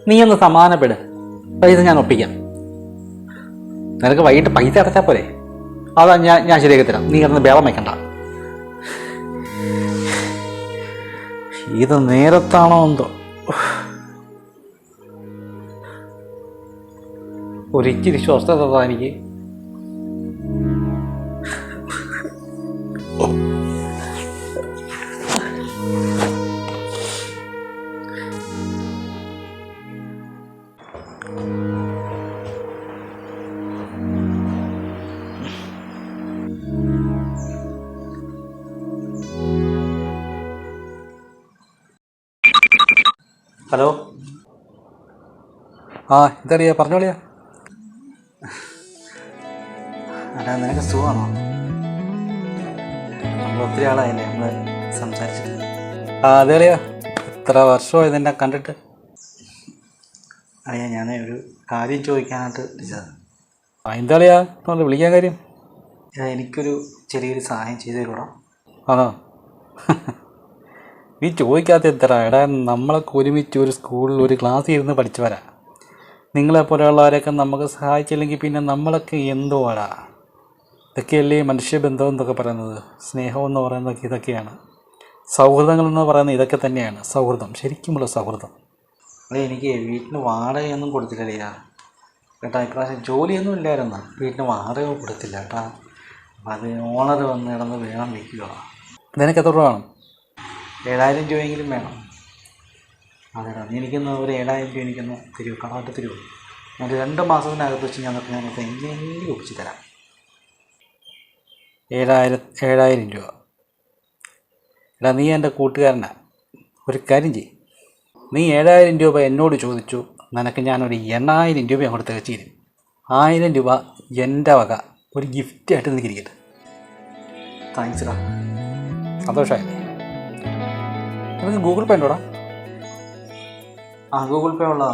നീ ഒന്ന് സമാധാനപ്പെട്, പൈസ ഞാൻ ഒപ്പിക്കാം. നിനക്ക് വൈകിട്ട് പൈസ അടച്ചാൽ പോരെ? അതാ ഞാൻ ശരിയാക്കി തരാം. നീ കിടന്ന് ബേളം വെക്കണ്ട. ഇത് നേരത്താണോ എന്തോ ഒരിച്ചിരി സ്വസ്ഥത എനിക്ക്. ഹലോ, എന്താടിയാ പറഞ്ഞോളിയാ. അല്ല, നിനക്ക് സുഖമാണോ? നമ്മൾ ഒത്തിരി ആളായില്ലേ നമ്മൾ സംസാരിച്ചിട്ട്. അതേളിയാ, എത്ര വർഷമായി ഇതെന്നെ കണ്ടിട്ട്. അയ്യാ, ഞാൻ ഒരു കാര്യം ചോദിക്കാനായിട്ട് വിളിച്ചത്. എന്താളിയാ നമ്മൾ വിളിക്കാൻ കാര്യം? എനിക്കൊരു ചെറിയൊരു സഹായം ചെയ്തു തരൂടാ. ആണോ? നീ ചോദിക്കാത്ത എത്ര എടാ, നമ്മളൊക്കെ ഒരുമിച്ച് ഒരു സ്കൂളിൽ ഒരു ക്ലാസ്സിൽ ഇരുന്ന് പഠിച്ചവരാ. നിങ്ങളെപ്പോലെയുള്ളവരെയൊക്കെ നമുക്ക് സഹായിച്ചില്ലെങ്കിൽ പിന്നെ നമ്മളൊക്കെ എന്തുവാടാ. ഇതൊക്കെയല്ലേ മനുഷ്യബന്ധം എന്നൊക്കെ പറയുന്നത്. സ്നേഹം എന്ന് പറയുന്നതൊക്കെ ഇതൊക്കെയാണ്. സൗഹൃദങ്ങൾ എന്ന് പറയുന്നത് ഇതൊക്കെ തന്നെയാണ്. സൗഹൃദം, ശരിക്കുമുള്ള സൗഹൃദം. അതെ, എനിക്ക് വീട്ടിന് വാടകയൊന്നും കൊടുത്തില്ല കേട്ടാ. ഇപ്രാവശ്യം ജോലിയൊന്നും ഇല്ലായിരുന്നു, വീട്ടിന് വാടക കൊടുത്തില്ല കേട്ടാ. അത് ഓണർ വന്ന് കിടന്ന് വേണം വയ്ക്കുക. നിനക്ക് എത്ര രൂപ വേണം? 7,000 രൂപയെങ്കിലും വേണം. അതെടാ, നീ എനിക്കൊന്ന് ഒരു 7,000 രൂപ എനിക്കൊന്ന് തരുമോ? കടമായിട്ട് തരുമോ? ഒരു 2 മാസത്തിനകത്ത് വെച്ച് ഞാനൊക്കെ എങ്ങനെയെങ്കിലും ഒപ്പിച്ച് തരാം. 7,000 രൂപ. എടാ, നീ എൻ്റെ കൂട്ടുകാരനാ. ഒരു കാര്യം ചെയ്യും, നീ 7,000 രൂപ എന്നോട് ചോദിച്ചു, നിനക്ക് ഞാനൊരു 8,000 രൂപ അങ്ങോട്ട് തികച്ചു തരും. 1,000 രൂപ എൻ്റെ വക ഒരു ഗിഫ്റ്റായിട്ട് നിൽക്കിരിക്കട്ടെ. താങ്ക്സ്ടാ, സന്തോഷമായില്ലേ? നിനക്ക് ഗൂഗിൾ പേ ഉണ്ടോടാ? ഗൂഗിൾ പേ ഉള്ളതാ.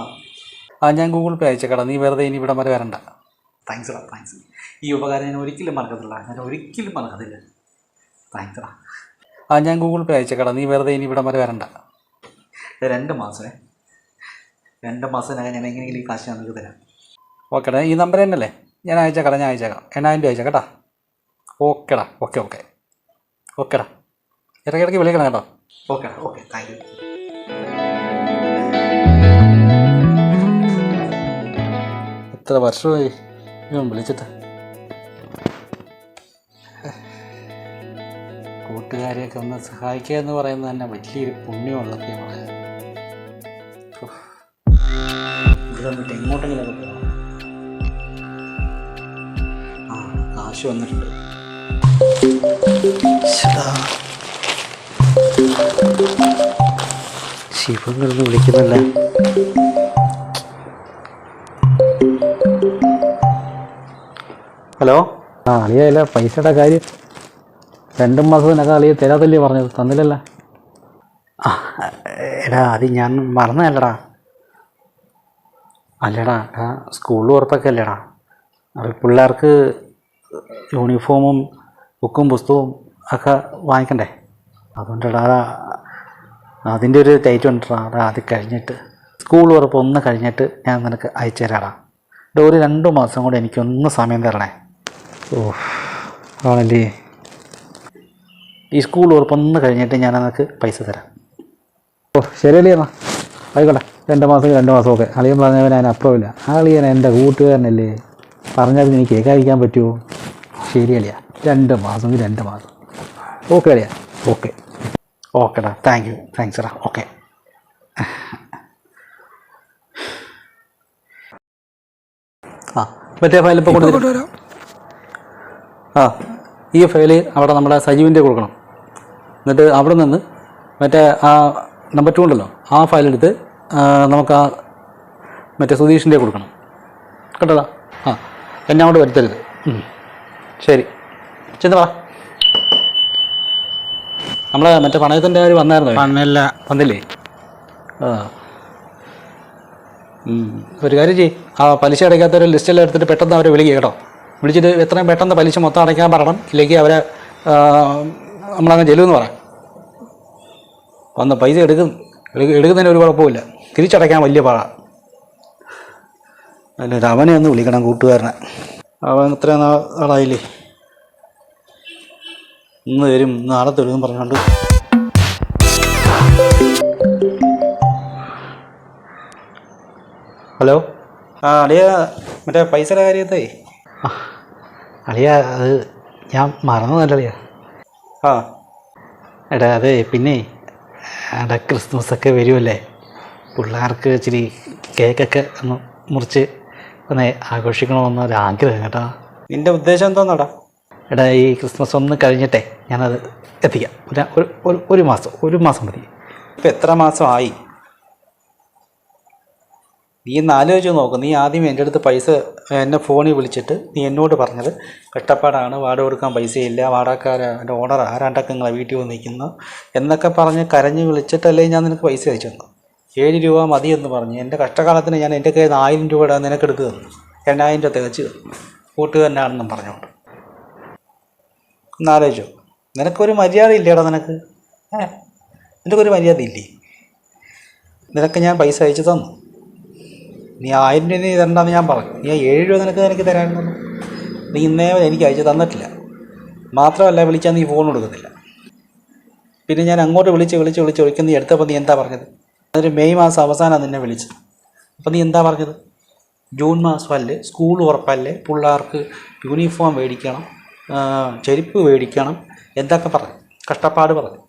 ഞാൻ ഗൂഗിൾ പേ അയച്ചേക്കടാ. നീ വെറുതെ ഇനി ഇവിടം വരെ വരണ്ട. താങ്ക്സ്ടാ, താങ്ക്സ്. ഈ ഉപകാരം ഞാൻ ഒരിക്കലും മറക്കത്തില്ല, താങ്ക്സ്ടാ. ഞാൻ ഗൂഗിൾ പേ അയച്ചേക്കടാ. നീ വെറുതെ ഇനി ഇവിടം വരെ വരണ്ട. 2 മാസത്തിനകം ഞാൻ എങ്ങനെയെങ്കിലും ഈ കാശ് നമുക്ക് തരാം. ഓക്കെടാ, ഈ നമ്പർ തന്നെയല്ലേ? ഞാൻ അയച്ചേക്കാം. 8,000 രൂപ അയച്ചേക്കട്ടാ. ഓക്കെടാ, ഓക്കെടാ. ഇടയ്ക്കിടയ്ക്ക് വിളിക്കണം കേട്ടോ. Okay, thank you. എത്ര വർഷമായി ഞാൻ വിളിച്ചിട്ട്. കൂട്ടുകാരെയൊക്കെ ഒന്ന് സഹായിക്കുക എന്ന് പറയുന്നത് തന്നെ വലിയൊരു പുണ്യമുള്ളൊക്കെയാണ്. ഇവിടെ വന്നിട്ട് എങ്ങോട്ടെങ്കിലൊക്കെ പോകണം. കാശ് വന്നിട്ടുണ്ട്. ശിവങ്ങളൊന്ന് വിളിക്കുന്നില്ല. ഹലോ, അളിയല്ല പൈസയുടെ കാര്യം 2 മാസത്തിനകം അളിയെ തരാതല്ലേ പറഞ്ഞത്? തന്നില്ലല്ലോ. എടാ, അത് ഞാൻ മറന്നല്ലടാ. അല്ലടാ, സ്കൂൾ ഉറപ്പൊക്കെ അല്ലേടാ. അത് പിള്ളേർക്ക് യൂണിഫോമും ബുക്കും പുസ്തകവും ഒക്കെ വാങ്ങിക്കണ്ടേ? അതുകൊണ്ടടാ, അതിൻ്റെ ഒരു ഡേറ്റ് ഉണ്ടടാ. അത് കഴിഞ്ഞിട്ട് സ്കൂൾ ഉറപ്പ് ഒന്ന് കഴിഞ്ഞിട്ട് ഞാൻ നിനക്ക് അയച്ചു തരാടാ. ഒരു 2 മാസം കൂടെ എനിക്കൊന്ന് സമയം തരണേ. ആണല്ലേ? ഈ സ്കൂൾ ഉറപ്പൊന്ന് കഴിഞ്ഞിട്ട് ഞാൻ നിനക്ക് പൈസ തരാം. ശരിയല്ലേ? എന്നാൽ ആയിക്കോട്ടെ. 2 മാസമൊക്കെ അളിയൻ പറഞ്ഞവൻ ഞാൻ അപ്പുറമില്ല. അളിയൻ എൻ്റെ കൂട്ടുകാരനല്ലേ, പറഞ്ഞാൽ എനിക്ക് കേൾക്കാതിരിക്കാൻ പറ്റുമോ? ശരിയല്ലേ? 2 മാസം. ഓക്കെ അളിയാ, ഓക്കെടാ. താങ്ക്സ്ടാ. ഓക്കെ. മറ്റേ ഫയൽ ഇപ്പോൾ കൊടുത്തിട്ട് ഈ ഫയൽ അവിടെ നമ്മുടെ സജീവിൻ്റെ കൊടുക്കണം. എന്നിട്ട് അവിടെ നിന്ന് മറ്റേ നമ്പർ 2 ഉണ്ടല്ലോ, ആ ഫയലെടുത്ത് നമുക്ക് മറ്റേ സുധീഷിൻ്റെ കൊടുക്കണം കേട്ടോടാ. എന്നെ അങ്ങോട്ട് വരുത്തരുത്. ശരി, ചെന്ന് വാ. നമ്മളെ മറ്റേ പണയത്തിൻ്റെ കാര്യം വന്നായിരുന്നോ? വന്നില്ലേ? ഒരു കാര്യം ചെയ്യ്, പലിശ അടയ്ക്കാത്തൊരു ലിസ്റ്റെല്ലാം എടുത്തിട്ട് പെട്ടെന്ന് അവരെ വിളിക്കുക കേട്ടോ. വിളിച്ചിട്ട് എത്രയും പെട്ടെന്ന് പലിശ മൊത്തം അടയ്ക്കാൻ പറയണം. ഇല്ലെങ്കിൽ അവരെ നമ്മളങ്ങ് ചെല്ലുമെന്ന് പറയാം. വന്ന് പൈസ എടുക്കുന്നതിന് ഒരു കുഴപ്പമില്ല, തിരിച്ചടയ്ക്കാൻ വലിയ പാടാണ്. അല്ല അവനെ ഒന്ന് വിളിക്കണം, കൂട്ടുകാരനെ. അവൻ ഇത്ര നാളായില്ലേ, ഇന്ന് വരും നാളെ തരും പറഞ്ഞുകൊണ്ട്. ഹലോ. അളിയ മറ്റേ പൈസയുടെ കാര്യത്തേ. അളിയ അത് ഞാൻ മറന്നതല്ല അളിയ. എടാ അതെ, പിന്നെ എടാ ക്രിസ്മസൊക്കെ വരുമല്ലേ, പിള്ളേർക്ക് ഇച്ചിരി കേക്കൊക്കെ ഒന്ന് മുറിച്ച് ഒന്ന് ആഘോഷിക്കണമെന്നൊരാഗ്രഹം കേട്ടോ. നിൻ്റെ ഉദ്ദേശം എന്തോന്നാടാ? എടാ ഈ ക്രിസ്മസ് ഒന്ന് കഴിഞ്ഞിട്ടേ ഞാനത് എത്തിക്കാം. ഒരു മാസം മതി. ഇപ്പം എത്ര മാസമായി? നീ ഒന്ന് ആലോചിച്ച് നോക്ക്. നീ ആദ്യം എൻ്റെ അടുത്ത് പൈസ എന്നെ ഫോണിൽ വിളിച്ചിട്ട് നീ എന്നോട് പറഞ്ഞത് കഷ്ടപ്പാടാണ്, വാടക കൊടുക്കാൻ പൈസയില്ല, വാടകക്കാരൻ്റെ ഓണർ ആരാണ്ടൊക്കെ നിങ്ങളെ വീട്ടിൽ വന്ന് നിൽക്കുന്നു എന്നൊക്കെ പറഞ്ഞ് കരഞ്ഞ് വിളിച്ചിട്ടല്ലേ ഞാൻ നിനക്ക് പൈസ അയച്ചു തന്നു. 7 രൂപ മതിയെന്ന് പറഞ്ഞ് എൻ്റെ കഷ്ടകാലത്തിന് ഞാൻ എൻ്റെ കയ്യിൽ 1000 രൂപയുടെ നിനക്ക് എടുത്ത് തന്നു. 2000 രൂപ തികച്ച് തന്നു, കൂട്ടുകാരനാണെന്നും പറഞ്ഞുകൊണ്ട്. ഒന്ന് ആലോചിച്ചോ. നിനക്കൊരു മര്യാദ ഇല്ലേടാ? നിനക്കൊരു മര്യാദ ഇല്ലേ? നിനക്ക് ഞാൻ പൈസ അയച്ചു തന്നു, നീ 1000 രൂപ നീ തരണ്ടെന്ന് ഞാൻ പറഞ്ഞു. നീ 7 രൂപ എനിക്ക് തരാനുള്ളൂ. നീ ഇന്നേ എനിക്ക് അയച്ചു തന്നിട്ടില്ല. മാത്രമല്ല വിളിച്ചാൽ നീ ഫോൺ കൊടുക്കത്തില്ല. പിന്നെ ഞാൻ അങ്ങോട്ട് വിളിച്ച് നീ എടുത്തപ്പോൾ നീ എന്താ പറഞ്ഞത്? അതൊരു മെയ് മാസം അവസാനമാണ് നിന്നെ വിളിച്ചത്. അപ്പോൾ നീ എന്താ പറഞ്ഞത്? ജൂൺ മാസമല്ലേ, സ്കൂൾ ഉറപ്പല്ലേ, പിള്ളേർക്ക് യൂണിഫോം മേടിക്കണം, ചെരുപ്പ് മേടിക്കണം, എന്തൊക്കെ പറഞ്ഞു, കഷ്ടപ്പാട് പറഞ്ഞു.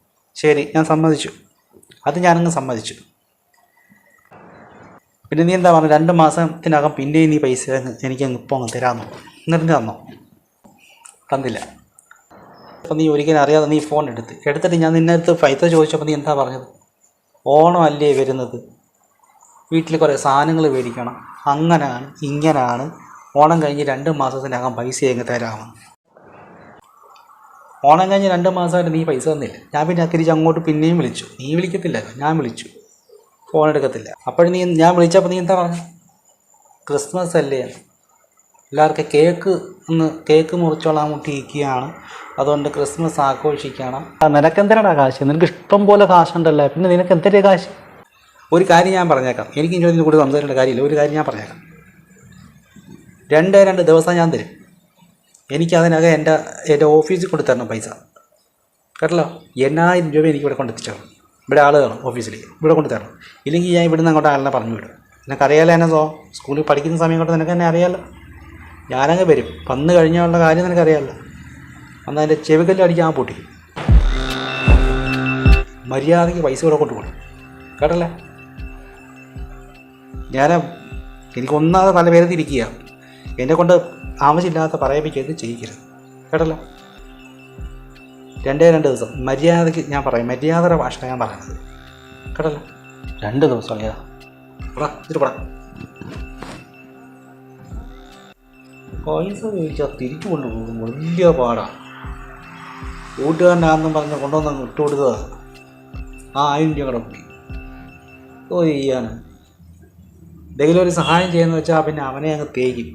ശരി, ഞാൻ സമ്മതിച്ചു, അത് ഞാനങ്ങ് സമ്മതിച്ചു. പിന്നെ നീ എന്താ പറഞ്ഞു? 2 മാസത്തിനകം പിന്നെയും നീ പൈസ എനിക്കങ്ങ് ഇപ്പോൾ അങ്ങ് തരാമെന്നോ? എന്നിട്ട് തന്നോ? തന്നില്ല. അപ്പോൾ നീ ഒരിക്കലും അറിയാതെ നീ ഫോൺ എടുത്തിട്ട് ഞാൻ നിന്നെ അടുത്ത് പൈസ ചോദിച്ചപ്പോൾ നീ എന്താ പറഞ്ഞത്? ഓണം അല്ലേ വരുന്നത്, വീട്ടിൽ കുറേ സാധനങ്ങൾ മേടിക്കണം, അങ്ങനെയാണ് ഇങ്ങനെയാണ്, ഓണം കഴിഞ്ഞ് 2 മാസത്തിനകം പൈസ അങ്ങ് തരാമെന്ന്. ഓണം കഴിഞ്ഞ് 2 മാസമായിട്ട് നീ പൈസ തന്നില്ല. ഞാൻ പിന്നെ തിരിച്ച് അങ്ങോട്ട് പിന്നെയും വിളിച്ചു. നീ വിളിക്കത്തില്ലല്ലോ, ഞാൻ വിളിച്ചു, ഫോൺ എടുക്കത്തില്ല. അപ്പോഴും ഞാൻ വിളിച്ചപ്പോൾ നീ എന്താ പറഞ്ഞു? ക്രിസ്മസ് അല്ലേ, എല്ലാവർക്കും കേക്ക് മുറിച്ചോളാൻ മുട്ടിയിരിക്കുകയാണ്, അതുകൊണ്ട് ക്രിസ്മസ് ആഘോഷിക്കണം. നിനക്കെന്തിനാണ് കാശ്? നിനക്ക് ഇഷ്ടം പോലെ കാശുണ്ടല്ലോ, പിന്നെ നിനക്ക് എന്തിനാ കാശ്? ഒരു കാര്യം ഞാൻ പറഞ്ഞേക്കാം, എനിക്ക് ഇനി ഇതിന് കൂടി സംസാരിക്കേണ്ട കാര്യമില്ല. ഒരു കാര്യം ഞാൻ പറഞ്ഞേക്കാം, 2 ദിവസം ഞാൻ തരും. എനിക്കതിനകം എൻ്റെ ഓഫീസിൽ കൊണ്ട് തരണം പൈസ, കേട്ടല്ലോ. 8000 രൂപ എനിക്ക് ഇവിടെ കൊണ്ടെത്തിച്ചു തരണം. ഇവിടെ ആൾ കാണും ഓഫീസിൽ, ഇവിടെ കൊണ്ട് തരണം. ഇല്ലെങ്കിൽ ഞാൻ ഇവിടുന്ന് അങ്ങോട്ട് ആളിനെ പറഞ്ഞു വിടും. നിനക്കറിയാലോ എന്നെ സ്കൂളിൽ പഠിക്കുന്ന സമയം കൊണ്ട് നിനക്ക് എന്നെ അറിയാമല്ലോ. ഞാനങ്ങ് വരും, വന്ന് കഴിഞ്ഞുള്ള കാര്യം നിനക്കറിയാമല്ലോ. അന്ന് അതിൻ്റെ ചെവിക്കല്ല് അടിക്കാൻ ആ പൊട്ടിക്കും. മര്യാദയ്ക്ക് പൈസ ഇവിടെ കൊണ്ടുപോകണം, കേട്ടല്ലേ. എനിക്കൊന്നാതെ തല വേദത്തിരിക്കുക, എന്നെ കൊണ്ട് ആവശ്യമില്ലാത്ത പറയിപ്പിക്കരുത്, ചെയ്യിക്കരുത്, കേട്ടല്ലോ. 2 ദിവസം മര്യാദയ്ക്ക് ഞാൻ പറയും, മര്യാദയുടെ ഭാഷ ഞാൻ പറയുന്നത്, കേട്ടല്ലോ. 2 ദിവസം അളിയാ, പടാ. പൈസ ചോദിച്ചാൽ തിരിച്ചു കൊണ്ടുപോകും, വലിയ പാടാണ്. കൂട്ടുകാരനാണെന്നും പറഞ്ഞ് കൊണ്ടുവന്ന് ഇട്ട് കൊടുത്തതാണ്. 1000 രൂപ കൂടെ പോയി. ചെയ്യാൻ എന്തെങ്കിലും ഒരു സഹായം ചെയ്യുന്ന വെച്ചാൽ പിന്നെ അവനെ അങ്ങ് തേക്കും.